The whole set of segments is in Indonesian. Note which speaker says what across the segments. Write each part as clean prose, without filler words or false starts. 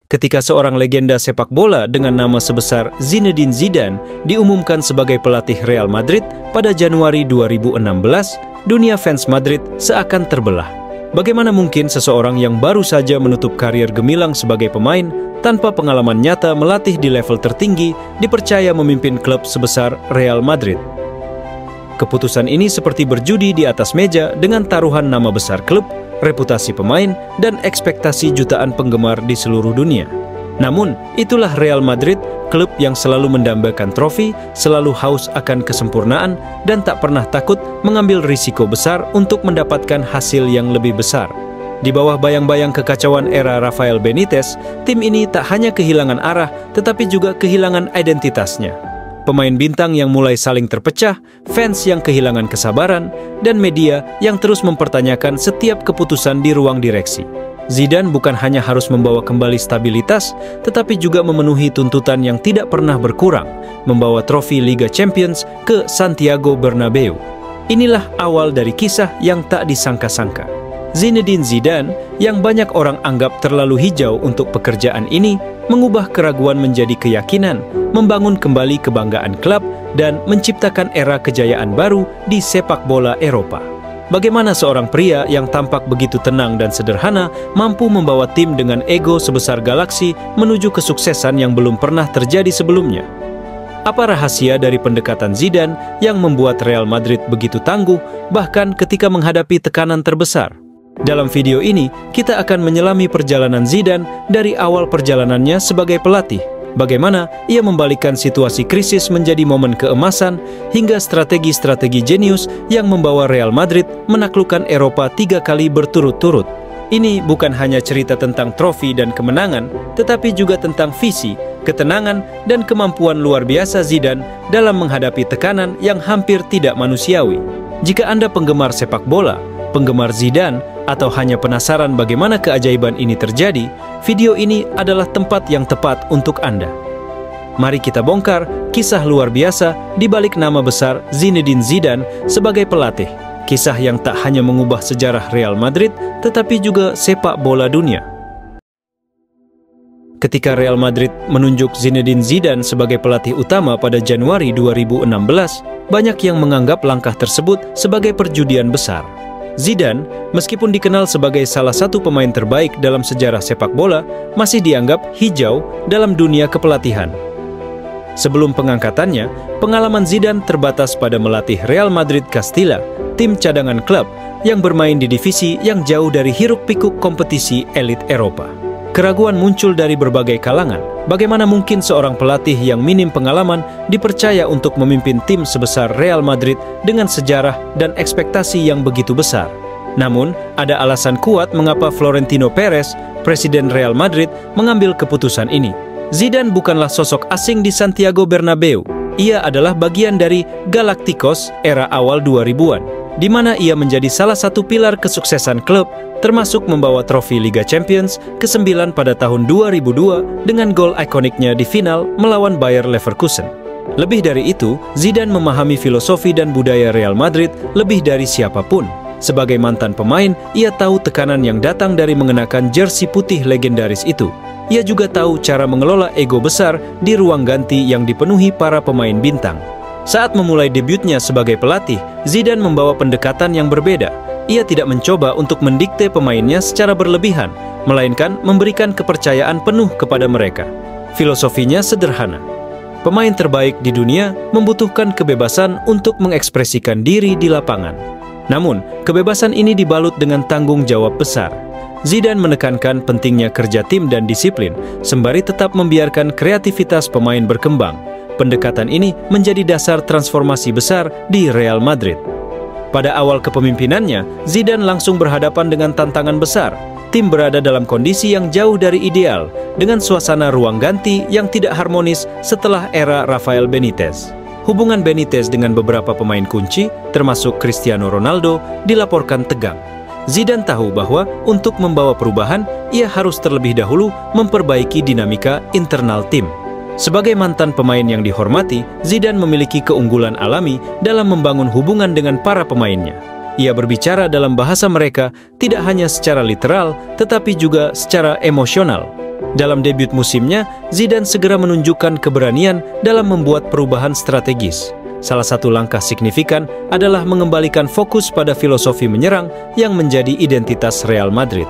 Speaker 1: Ketika seorang legenda sepak bola dengan nama sebesar Zinedine Zidane diumumkan sebagai pelatih Real Madrid pada Januari 2016, dunia fans Madrid seakan terbelah. Bagaimana mungkin seseorang yang baru saja menutup karier gemilang sebagai pemain, tanpa pengalaman nyata melatih di level tertinggi, dipercaya memimpin klub sebesar Real Madrid? Keputusan ini seperti berjudi di atas meja dengan taruhan nama besar klub, reputasi pemain, dan ekspektasi jutaan penggemar di seluruh dunia. Namun, itulah Real Madrid, klub yang selalu mendambakan trofi, selalu haus akan kesempurnaan, dan tak pernah takut mengambil risiko besar untuk mendapatkan hasil yang lebih besar. Di bawah bayang-bayang kekacauan era Rafael Benitez, tim ini tak hanya kehilangan arah, tetapi juga kehilangan identitasnya. Pemain bintang yang mulai saling terpecah, fans yang kehilangan kesabaran, dan media yang terus mempertanyakan setiap keputusan di ruang direksi. Zidane bukan hanya harus membawa kembali stabilitas, tetapi juga memenuhi tuntutan yang tidak pernah berkurang, membawa trofi Liga Champions ke Santiago Bernabeu. Inilah awal dari kisah yang tak disangka-sangka. Zinedine Zidane, yang banyak orang anggap terlalu hijau untuk pekerjaan ini, mengubah keraguan menjadi keyakinan, membangun kembali kebanggaan klub, dan menciptakan era kejayaan baru di sepak bola Eropa. Bagaimana seorang pria yang tampak begitu tenang dan sederhana mampu membawa tim dengan ego sebesar galaksi menuju kesuksesan yang belum pernah terjadi sebelumnya? Apa rahasia dari pendekatan Zidane yang membuat Real Madrid begitu tangguh bahkan ketika menghadapi tekanan terbesar? Dalam video ini, kita akan menyelami perjalanan Zidane dari awal perjalanannya sebagai pelatih, bagaimana ia membalikkan situasi krisis menjadi momen keemasan, hingga strategi-strategi jenius yang membawa Real Madrid menaklukkan Eropa 3 kali berturut-turut. Ini bukan hanya cerita tentang trofi dan kemenangan, tetapi juga tentang visi, ketenangan, dan kemampuan luar biasa Zidane dalam menghadapi tekanan yang hampir tidak manusiawi. Jika Anda penggemar sepak bola, penggemar Zidane, atau hanya penasaran bagaimana keajaiban ini terjadi, video ini adalah tempat yang tepat untuk Anda. Mari kita bongkar kisah luar biasa di balik nama besar Zinedine Zidane sebagai pelatih. Kisah yang tak hanya mengubah sejarah Real Madrid, tetapi juga sepak bola dunia. Ketika Real Madrid menunjuk Zinedine Zidane sebagai pelatih utama pada Januari 2016, banyak yang menganggap langkah tersebut sebagai perjudian besar. Zidane, meskipun dikenal sebagai salah satu pemain terbaik dalam sejarah sepak bola, masih dianggap hijau dalam dunia kepelatihan. Sebelum pengangkatannya, pengalaman Zidane terbatas pada melatih Real Madrid Castilla, tim cadangan klub yang bermain di divisi yang jauh dari hiruk-pikuk kompetisi elit Eropa. Keraguan muncul dari berbagai kalangan. Bagaimana mungkin seorang pelatih yang minim pengalaman dipercaya untuk memimpin tim sebesar Real Madrid dengan sejarah dan ekspektasi yang begitu besar? Namun, ada alasan kuat mengapa Florentino Perez, presiden Real Madrid, mengambil keputusan ini. Zidane bukanlah sosok asing di Santiago Bernabeu. Ia adalah bagian dari Galacticos era awal 2000-an, di mana ia menjadi salah satu pilar kesuksesan klub, termasuk membawa trofi Liga Champions ke-9 pada tahun 2002 dengan gol ikoniknya di final melawan Bayer Leverkusen. Lebih dari itu, Zidane memahami filosofi dan budaya Real Madrid lebih dari siapapun. Sebagai mantan pemain, ia tahu tekanan yang datang dari mengenakan jersey putih legendaris itu. Ia juga tahu cara mengelola ego besar di ruang ganti yang dipenuhi para pemain bintang. Saat memulai debutnya sebagai pelatih, Zidane membawa pendekatan yang berbeda. Ia tidak mencoba untuk mendikte pemainnya secara berlebihan, melainkan memberikan kepercayaan penuh kepada mereka. Filosofinya sederhana. Pemain terbaik di dunia membutuhkan kebebasan untuk mengekspresikan diri di lapangan. Namun, kebebasan ini dibalut dengan tanggung jawab besar. Zidane menekankan pentingnya kerja tim dan disiplin, sembari tetap membiarkan kreativitas pemain berkembang. Pendekatan ini menjadi dasar transformasi besar di Real Madrid. Pada awal kepemimpinannya, Zidane langsung berhadapan dengan tantangan besar. Tim berada dalam kondisi yang jauh dari ideal, dengan suasana ruang ganti yang tidak harmonis setelah era Rafael Benitez. Hubungan Benitez dengan beberapa pemain kunci, termasuk Cristiano Ronaldo, dilaporkan tegang. Zidane tahu bahwa untuk membawa perubahan, ia harus terlebih dahulu memperbaiki dinamika internal tim. Sebagai mantan pemain yang dihormati, Zidane memiliki keunggulan alami dalam membangun hubungan dengan para pemainnya. Ia berbicara dalam bahasa mereka tidak hanya secara literal, tetapi juga secara emosional. Dalam debut musimnya, Zidane segera menunjukkan keberanian dalam membuat perubahan strategis. Salah satu langkah signifikan adalah mengembalikan fokus pada filosofi menyerang yang menjadi identitas Real Madrid.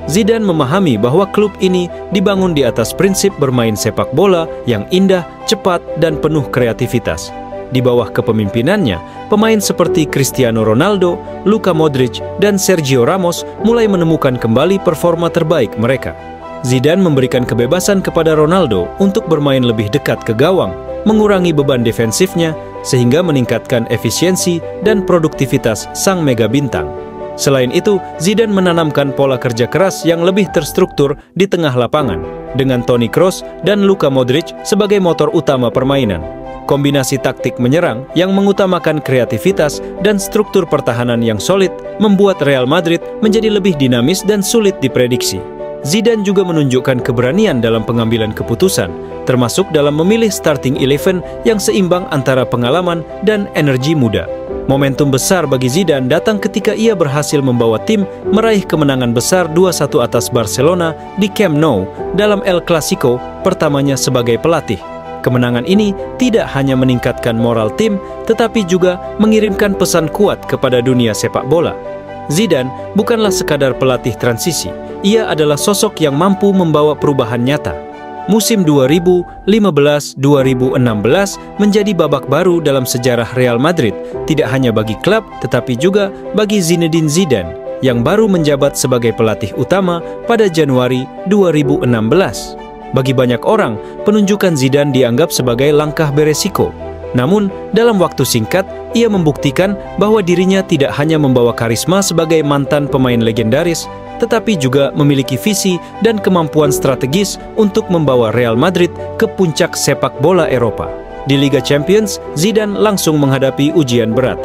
Speaker 1: Zidane memahami bahwa klub ini dibangun di atas prinsip bermain sepak bola yang indah, cepat, dan penuh kreativitas. Di bawah kepemimpinannya, pemain seperti Cristiano Ronaldo, Luka Modric, dan Sergio Ramos mulai menemukan kembali performa terbaik mereka. Zidane memberikan kebebasan kepada Ronaldo untuk bermain lebih dekat ke gawang, mengurangi beban defensifnya, sehingga meningkatkan efisiensi dan produktivitas sang mega bintang. Selain itu, Zidane menanamkan pola kerja keras yang lebih terstruktur di tengah lapangan, dengan Toni Kroos dan Luka Modric sebagai motor utama permainan. Kombinasi taktik menyerang yang mengutamakan kreativitas dan struktur pertahanan yang solid membuat Real Madrid menjadi lebih dinamis dan sulit diprediksi. Zidane juga menunjukkan keberanian dalam pengambilan keputusan, termasuk dalam memilih starting 11 yang seimbang antara pengalaman dan energi muda. Momentum besar bagi Zidane datang ketika ia berhasil membawa tim meraih kemenangan besar 2-1 atas Barcelona di Camp Nou dalam El Clasico pertamanya sebagai pelatih. Kemenangan ini tidak hanya meningkatkan moral tim, tetapi juga mengirimkan pesan kuat kepada dunia sepak bola. Zidane bukanlah sekadar pelatih transisi, ia adalah sosok yang mampu membawa perubahan nyata. Musim 2015-2016 menjadi babak baru dalam sejarah Real Madrid, tidak hanya bagi klub tetapi juga bagi Zinedine Zidane yang baru menjabat sebagai pelatih utama pada Januari 2016. Bagi banyak orang, penunjukan Zidane dianggap sebagai langkah beresiko. Namun, dalam waktu singkat, ia membuktikan bahwa dirinya tidak hanya membawa karisma sebagai mantan pemain legendaris, tetapi juga memiliki visi dan kemampuan strategis untuk membawa Real Madrid ke puncak sepak bola Eropa. Di Liga Champions, Zidane langsung menghadapi ujian berat.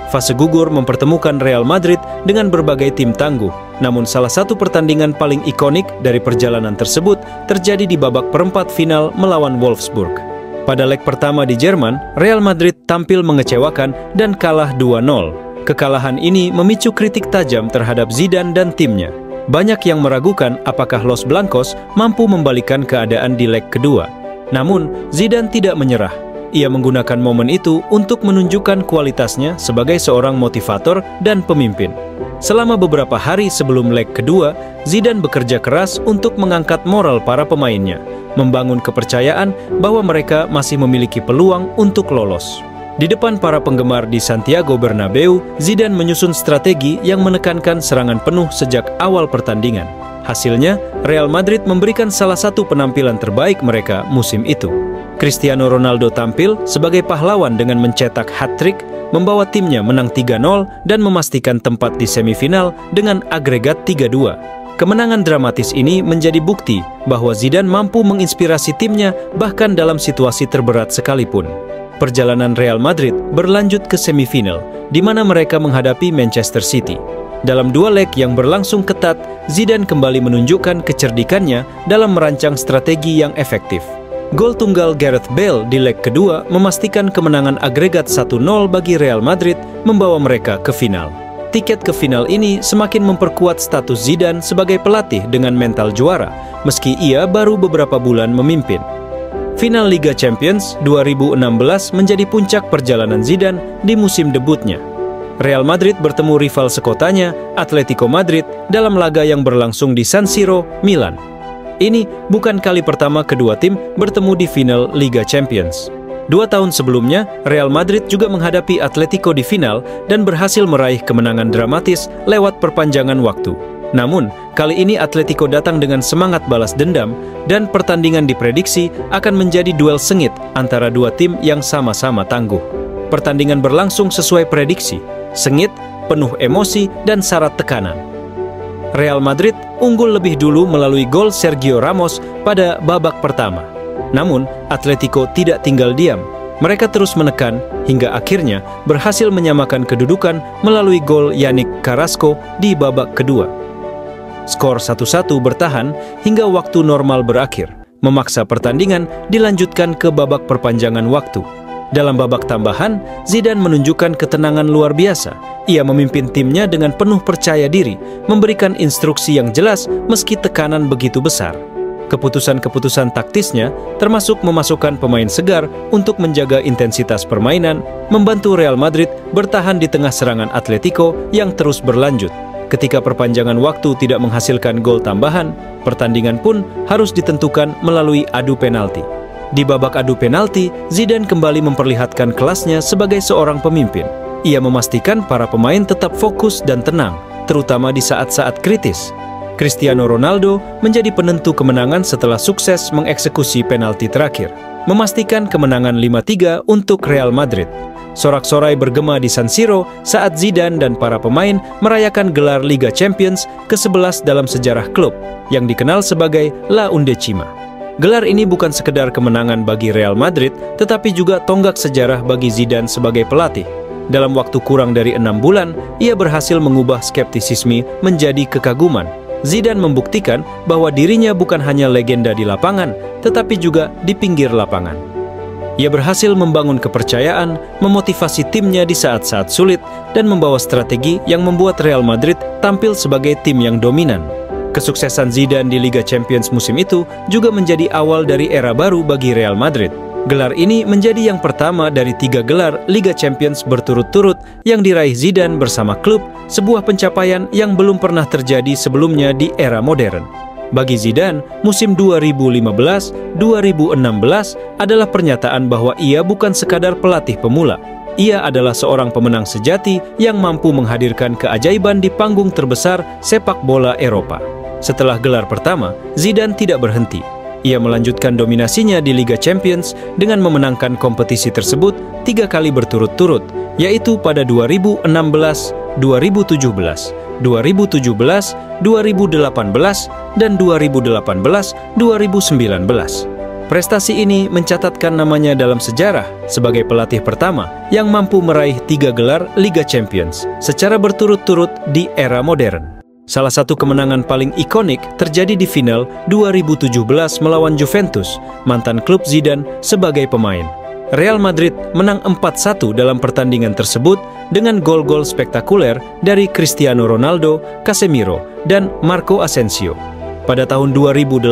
Speaker 1: Fase gugur mempertemukan Real Madrid dengan berbagai tim tangguh, namun salah satu pertandingan paling ikonik dari perjalanan tersebut terjadi di babak perempat final melawan Wolfsburg. Pada leg pertama di Jerman, Real Madrid tampil mengecewakan dan kalah 2-0. Kekalahan ini memicu kritik tajam terhadap Zidane dan timnya. Banyak yang meragukan apakah Los Blancos mampu membalikan keadaan di leg kedua. Namun, Zidane tidak menyerah. Ia menggunakan momen itu untuk menunjukkan kualitasnya sebagai seorang motivator dan pemimpin. Selama beberapa hari sebelum leg kedua, Zidane bekerja keras untuk mengangkat moral para pemainnya, membangun kepercayaan bahwa mereka masih memiliki peluang untuk lolos. Di depan para penggemar di Santiago Bernabeu, Zidane menyusun strategi yang menekankan serangan penuh sejak awal pertandingan. Hasilnya, Real Madrid memberikan salah satu penampilan terbaik mereka musim itu. Cristiano Ronaldo tampil sebagai pahlawan dengan mencetak hat-trick, membawa timnya menang 3-0 dan memastikan tempat di semifinal dengan agregat 3-2. Kemenangan dramatis ini menjadi bukti bahwa Zidane mampu menginspirasi timnya bahkan dalam situasi terberat sekalipun. Perjalanan Real Madrid berlanjut ke semifinal, di mana mereka menghadapi Manchester City. Dalam dua leg yang berlangsung ketat, Zidane kembali menunjukkan kecerdikannya dalam merancang strategi yang efektif. Gol tunggal Gareth Bale di leg kedua memastikan kemenangan agregat 1-0 bagi Real Madrid, membawa mereka ke final. Tiket ke final ini semakin memperkuat status Zidane sebagai pelatih dengan mental juara, meski ia baru beberapa bulan memimpin. Final Liga Champions 2016 menjadi puncak perjalanan Zidane di musim debutnya. Real Madrid bertemu rival sekotanya, Atletico Madrid, dalam laga yang berlangsung di San Siro, Milan. Ini bukan kali pertama kedua tim bertemu di final Liga Champions. 2 tahun sebelumnya, Real Madrid juga menghadapi Atletico di final dan berhasil meraih kemenangan dramatis lewat perpanjangan waktu. Namun, kali ini Atletico datang dengan semangat balas dendam dan pertandingan diprediksi akan menjadi duel sengit antara dua tim yang sama-sama tangguh. Pertandingan berlangsung sesuai prediksi, sengit, penuh emosi, dan syarat tekanan. Real Madrid unggul lebih dulu melalui gol Sergio Ramos pada babak pertama. Namun, Atletico tidak tinggal diam. Mereka terus menekan hingga akhirnya berhasil menyamakan kedudukan melalui gol Yannick Carrasco di babak kedua. Skor 1-1 bertahan hingga waktu normal berakhir, memaksa pertandingan dilanjutkan ke babak perpanjangan waktu. Dalam babak tambahan, Zidane menunjukkan ketenangan luar biasa. Ia memimpin timnya dengan penuh percaya diri, memberikan instruksi yang jelas meski tekanan begitu besar. Keputusan-keputusan taktisnya termasuk memasukkan pemain segar untuk menjaga intensitas permainan, membantu Real Madrid bertahan di tengah serangan Atletico yang terus berlanjut. Ketika perpanjangan waktu tidak menghasilkan gol tambahan, pertandingan pun harus ditentukan melalui adu penalti. Di babak adu penalti, Zidane kembali memperlihatkan kelasnya sebagai seorang pemimpin. Ia memastikan para pemain tetap fokus dan tenang, terutama di saat-saat kritis. Cristiano Ronaldo menjadi penentu kemenangan setelah sukses mengeksekusi penalti terakhir, memastikan kemenangan 5-3 untuk Real Madrid. Sorak-sorai bergema di San Siro saat Zidane dan para pemain merayakan gelar Liga Champions ke-11 dalam sejarah klub, yang dikenal sebagai La Undecima. Gelar ini bukan sekedar kemenangan bagi Real Madrid, tetapi juga tonggak sejarah bagi Zidane sebagai pelatih. Dalam waktu kurang dari 6 bulan, ia berhasil mengubah skeptisisme menjadi kekaguman. Zidane membuktikan bahwa dirinya bukan hanya legenda di lapangan, tetapi juga di pinggir lapangan. Ia berhasil membangun kepercayaan, memotivasi timnya di saat-saat sulit, dan membawa strategi yang membuat Real Madrid tampil sebagai tim yang dominan. Kesuksesan Zidane di Liga Champions musim itu juga menjadi awal dari era baru bagi Real Madrid. Gelar ini menjadi yang pertama dari 3 gelar Liga Champions berturut-turut yang diraih Zidane bersama klub, sebuah pencapaian yang belum pernah terjadi sebelumnya di era modern. Bagi Zidane, musim 2015-2016 adalah pernyataan bahwa ia bukan sekadar pelatih pemula. Ia adalah seorang pemenang sejati yang mampu menghadirkan keajaiban di panggung terbesar sepak bola Eropa. Setelah gelar pertama, Zidane tidak berhenti. Ia melanjutkan dominasinya di Liga Champions dengan memenangkan kompetisi tersebut 3 kali berturut-turut, yaitu pada 2016, 2017, 2017, 2018, dan 2018-2019. Prestasi ini mencatatkan namanya dalam sejarah sebagai pelatih pertama yang mampu meraih 3 gelar Liga Champions secara berturut-turut di era modern. Salah satu kemenangan paling ikonik terjadi di final 2017 melawan Juventus, mantan klub Zidane sebagai pemain. Real Madrid menang 4-1 dalam pertandingan tersebut dengan gol-gol spektakuler dari Cristiano Ronaldo, Casemiro, dan Marco Asensio. Pada tahun 2018,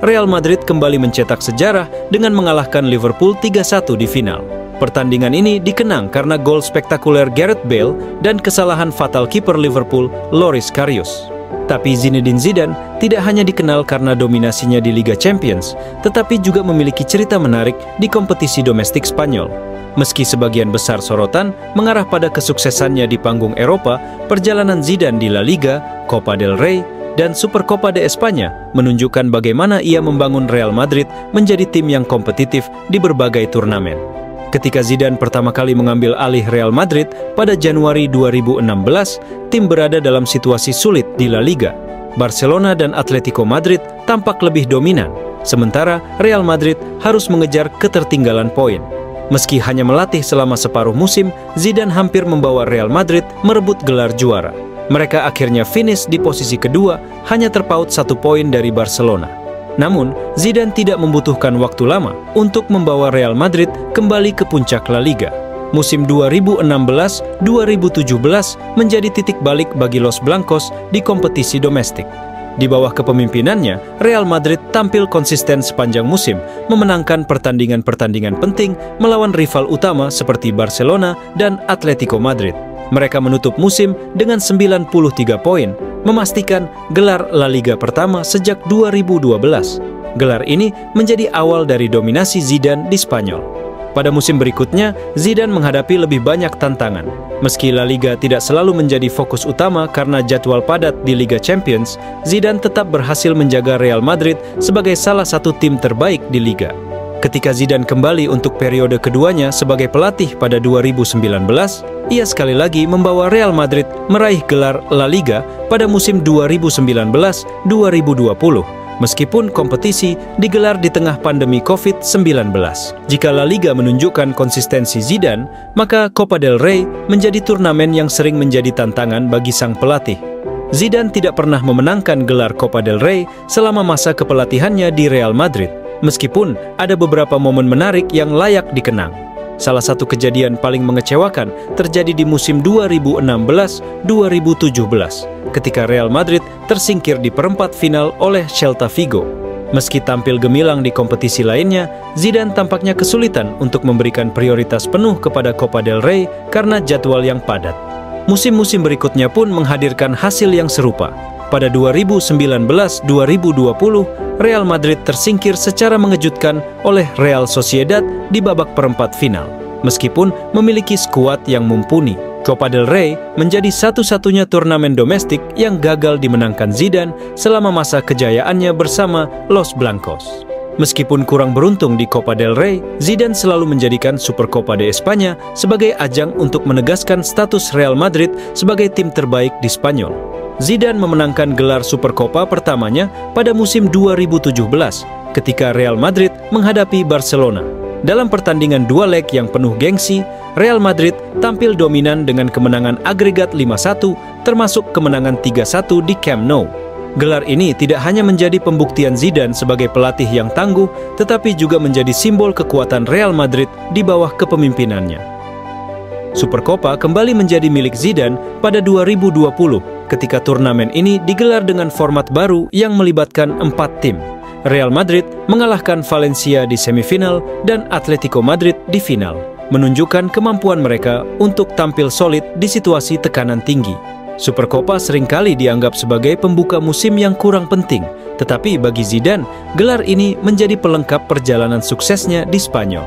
Speaker 1: Real Madrid kembali mencetak sejarah dengan mengalahkan Liverpool 3-1 di final. Pertandingan ini dikenang karena gol spektakuler Gareth Bale dan kesalahan fatal kiper Liverpool, Loris Karius. Tapi Zinedine Zidane tidak hanya dikenal karena dominasinya di Liga Champions, tetapi juga memiliki cerita menarik di kompetisi domestik Spanyol. Meski sebagian besar sorotan mengarah pada kesuksesannya di panggung Eropa, perjalanan Zidane di La Liga, Copa del Rey, dan Supercopa de España menunjukkan bagaimana ia membangun Real Madrid menjadi tim yang kompetitif di berbagai turnamen. Ketika Zidane pertama kali mengambil alih Real Madrid pada Januari 2016, tim berada dalam situasi sulit di La Liga. Barcelona dan Atletico Madrid tampak lebih dominan, sementara Real Madrid harus mengejar ketertinggalan poin. Meski hanya melatih selama separuh musim, Zidane hampir membawa Real Madrid merebut gelar juara. Mereka akhirnya finish di posisi kedua, hanya terpaut 1 poin dari Barcelona. Namun, Zidane tidak membutuhkan waktu lama untuk membawa Real Madrid kembali ke puncak La Liga. Musim 2016-2017 menjadi titik balik bagi Los Blancos di kompetisi domestik. Di bawah kepemimpinannya, Real Madrid tampil konsisten sepanjang musim, memenangkan pertandingan-pertandingan penting melawan rival utama seperti Barcelona dan Atletico Madrid. Mereka menutup musim dengan 93 poin, memastikan gelar La Liga pertama sejak 2012. Gelar ini menjadi awal dari dominasi Zidane di Spanyol. Pada musim berikutnya, Zidane menghadapi lebih banyak tantangan. Meski La Liga tidak selalu menjadi fokus utama karena jadwal padat di Liga Champions, Zidane tetap berhasil menjaga Real Madrid sebagai salah satu tim terbaik di Liga. Ketika Zidane kembali untuk periode keduanya sebagai pelatih pada 2019, ia sekali lagi membawa Real Madrid meraih gelar La Liga pada musim 2019-2020, meskipun kompetisi digelar di tengah pandemi COVID-19. Jika La Liga menunjukkan konsistensi Zidane, maka Copa del Rey menjadi turnamen yang sering menjadi tantangan bagi sang pelatih. Zidane tidak pernah memenangkan gelar Copa del Rey selama masa kepelatihannya di Real Madrid, meskipun ada beberapa momen menarik yang layak dikenang. Salah satu kejadian paling mengecewakan terjadi di musim 2016-2017, ketika Real Madrid tersingkir di perempat final oleh Celta Vigo. Meski tampil gemilang di kompetisi lainnya, Zidane tampaknya kesulitan untuk memberikan prioritas penuh kepada Copa del Rey karena jadwal yang padat. Musim-musim berikutnya pun menghadirkan hasil yang serupa. Pada 2019-2020, Real Madrid tersingkir secara mengejutkan oleh Real Sociedad di babak perempat final. Meskipun memiliki skuad yang mumpuni, Copa del Rey menjadi satu-satunya turnamen domestik yang gagal dimenangkan Zidane selama masa kejayaannya bersama Los Blancos. Meskipun kurang beruntung di Copa del Rey, Zidane selalu menjadikan Supercopa de España sebagai ajang untuk menegaskan status Real Madrid sebagai tim terbaik di Spanyol. Zidane memenangkan gelar Supercopa pertamanya pada musim 2017 ketika Real Madrid menghadapi Barcelona. Dalam pertandingan dua leg yang penuh gengsi, Real Madrid tampil dominan dengan kemenangan agregat 5-1 termasuk kemenangan 3-1 di Camp Nou. Gelar ini tidak hanya menjadi pembuktian Zidane sebagai pelatih yang tangguh, tetapi juga menjadi simbol kekuatan Real Madrid di bawah kepemimpinannya. Supercopa kembali menjadi milik Zidane pada 2020 ketika turnamen ini digelar dengan format baru yang melibatkan 4 tim. Real Madrid mengalahkan Valencia di semifinal dan Atletico Madrid di final, menunjukkan kemampuan mereka untuk tampil solid di situasi tekanan tinggi. Supercopa seringkali dianggap sebagai pembuka musim yang kurang penting, tetapi bagi Zidane, gelar ini menjadi pelengkap perjalanan suksesnya di Spanyol.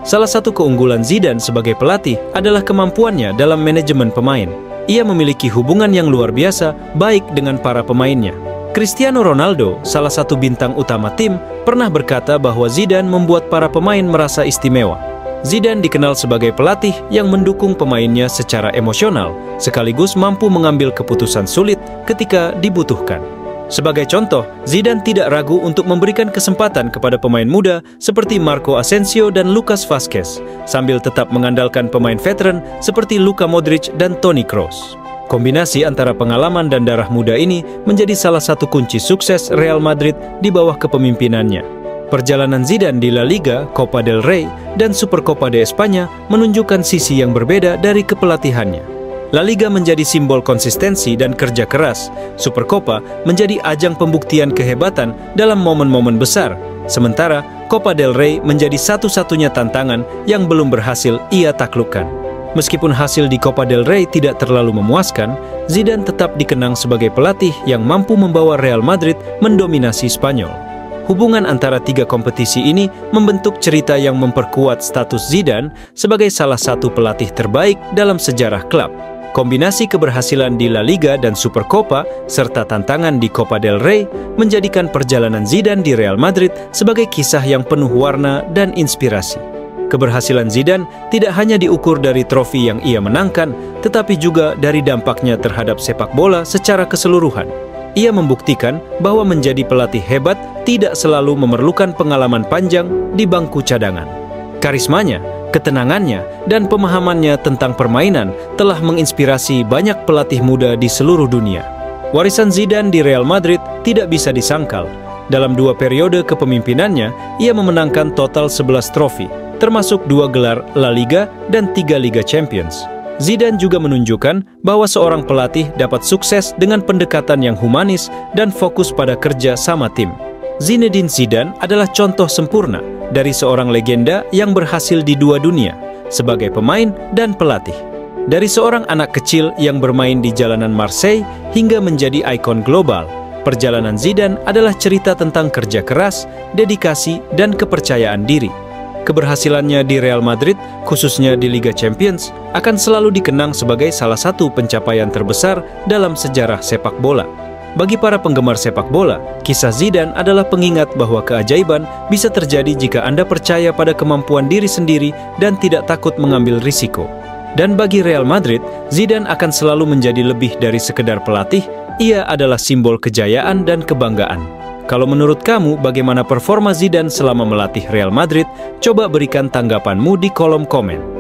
Speaker 1: Salah satu keunggulan Zidane sebagai pelatih adalah kemampuannya dalam manajemen pemain. Ia memiliki hubungan yang luar biasa baik dengan para pemainnya. Cristiano Ronaldo, salah satu bintang utama tim, pernah berkata bahwa Zidane membuat para pemain merasa istimewa. Zidane dikenal sebagai pelatih yang mendukung pemainnya secara emosional, sekaligus mampu mengambil keputusan sulit ketika dibutuhkan. Sebagai contoh, Zidane tidak ragu untuk memberikan kesempatan kepada pemain muda seperti Marco Asensio dan Lucas Vázquez, sambil tetap mengandalkan pemain veteran seperti Luka Modric dan Toni Kroos. Kombinasi antara pengalaman dan darah muda ini menjadi salah satu kunci sukses Real Madrid di bawah kepemimpinannya. Perjalanan Zidane di La Liga, Copa del Rey, dan Supercopa de España menunjukkan sisi yang berbeda dari kepelatihannya. La Liga menjadi simbol konsistensi dan kerja keras. Supercopa menjadi ajang pembuktian kehebatan dalam momen-momen besar. Sementara Copa del Rey menjadi satu-satunya tantangan yang belum berhasil ia taklukkan. Meskipun hasil di Copa del Rey tidak terlalu memuaskan, Zidane tetap dikenang sebagai pelatih yang mampu membawa Real Madrid mendominasi Spanyol. Hubungan antara tiga kompetisi ini membentuk cerita yang memperkuat status Zidane sebagai salah satu pelatih terbaik dalam sejarah klub. Kombinasi keberhasilan di La Liga dan Supercopa serta tantangan di Copa del Rey menjadikan perjalanan Zidane di Real Madrid sebagai kisah yang penuh warna dan inspirasi. Keberhasilan Zidane tidak hanya diukur dari trofi yang ia menangkan, tetapi juga dari dampaknya terhadap sepak bola secara keseluruhan. Ia membuktikan bahwa menjadi pelatih hebat tidak selalu memerlukan pengalaman panjang di bangku cadangan. Karismanya, ketenangannya, dan pemahamannya tentang permainan telah menginspirasi banyak pelatih muda di seluruh dunia. Warisan Zidane di Real Madrid tidak bisa disangkal. Dalam 2 periode kepemimpinannya, ia memenangkan total 11 trofi, termasuk 2 gelar La Liga dan 3 Liga Champions. Zidane juga menunjukkan bahwa seorang pelatih dapat sukses dengan pendekatan yang humanis dan fokus pada kerja sama tim. Zinedine Zidane adalah contoh sempurna dari seorang legenda yang berhasil di 2 dunia, sebagai pemain dan pelatih. Dari seorang anak kecil yang bermain di jalanan Marseille hingga menjadi ikon global, perjalanan Zidane adalah cerita tentang kerja keras, dedikasi, dan kepercayaan diri. Keberhasilannya di Real Madrid, khususnya di Liga Champions, akan selalu dikenang sebagai salah satu pencapaian terbesar dalam sejarah sepak bola. Bagi para penggemar sepak bola, kisah Zidane adalah pengingat bahwa keajaiban bisa terjadi jika Anda percaya pada kemampuan diri sendiri dan tidak takut mengambil risiko. Dan bagi Real Madrid, Zidane akan selalu menjadi lebih dari sekedar pelatih. Ia adalah simbol kejayaan dan kebanggaan. Kalau menurut kamu, bagaimana performa Zidane selama melatih Real Madrid? Coba berikan tanggapanmu di kolom komen.